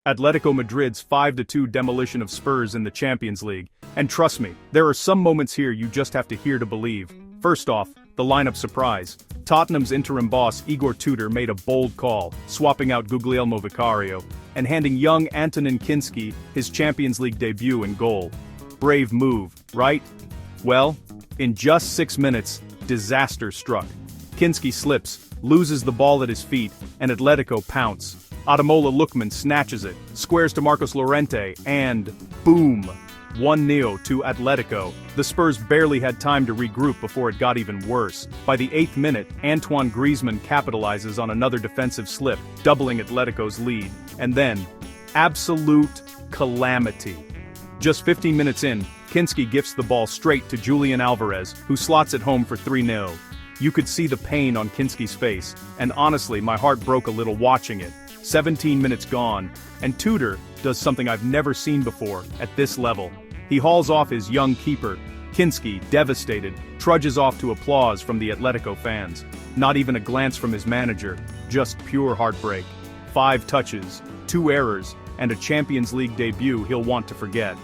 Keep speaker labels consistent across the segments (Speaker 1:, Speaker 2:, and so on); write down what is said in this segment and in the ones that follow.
Speaker 1: Atletico Madrid's 5-2 demolition of Spurs in the Champions League. And trust me, there are some moments here you just have to hear to believe. First off, the lineup surprise. Tottenham's interim boss Igor Tudor made a bold call, swapping out Guglielmo Vicario, and handing young Antonin Kinsky his Champions League debut in goal. Brave move, right? Well, in just 6 minutes, disaster struck. Kinsky slips, loses the ball at his feet, and Atletico pounce. Ademola Lookman snatches it, squares to Marcos Llorente, and boom! 1-0 to Atletico. The Spurs barely had time to regroup before it got even worse. By the 8th minute, Antoine Griezmann capitalizes on another defensive slip, doubling Atletico's lead. And then, absolute calamity. Just 15 minutes in, Kinsky gifts the ball straight to Julian Alvarez, who slots it home for 3-0. You could see the pain on Kinsky's face, and honestly my heart broke a little watching it. 17 minutes gone, and Tudor does something I've never seen before at this level. He hauls off his young keeper. Kinsky, devastated, trudges off to applause from the Atletico fans. Not even a glance from his manager, just pure heartbreak. 5 touches, 2 errors, and a Champions League debut he'll want to forget.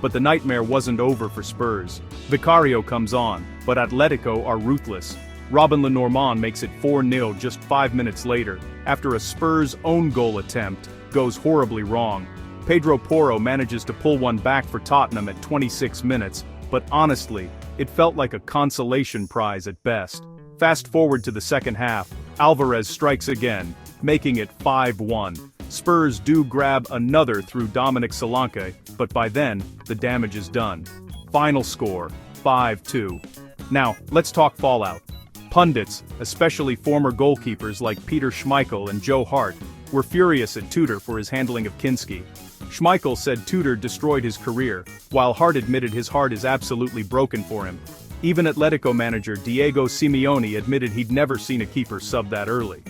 Speaker 1: But the nightmare wasn't over for Spurs. Vicario comes on, but Atletico are ruthless. Robin Lenormand makes it 4-0 just 5 minutes later, after a Spurs own goal attempt goes horribly wrong. Pedro Porro manages to pull one back for Tottenham at 26 minutes, but honestly, it felt like a consolation prize at best. Fast forward to the second half, Alvarez strikes again, making it 5-1. Spurs do grab another through Dominic Solanke, but by then, the damage is done. Final score, 5-2. Now, let's talk fallout. Pundits, especially former goalkeepers like Peter Schmeichel and Joe Hart, were furious at Tudor for his handling of Kinsky. Schmeichel said Tudor destroyed his career, while Hart admitted his heart is absolutely broken for him. Even Atletico manager Diego Simeone admitted he'd never seen a keeper sub that early.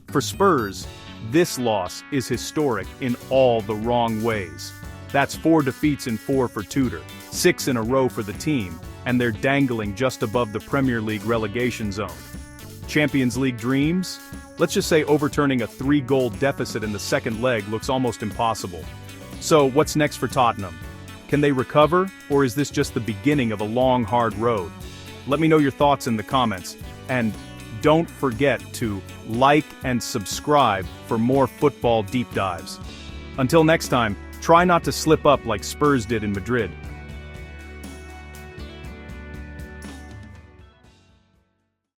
Speaker 1: For Spurs, this loss is historic in all the wrong ways. That's 4 defeats in 4 for Tudor, 6 in a row for the team, and they're dangling just above the Premier League relegation zone. Champions League dreams? Let's just say overturning a 3-goal deficit in the second leg looks almost impossible. So what's next for Tottenham? Can they recover, or is this just the beginning of a long, hard road? Let me know your thoughts in the comments, and don't forget to like and subscribe for more football deep dives. Until next time, try not to slip up like Spurs did in Madrid.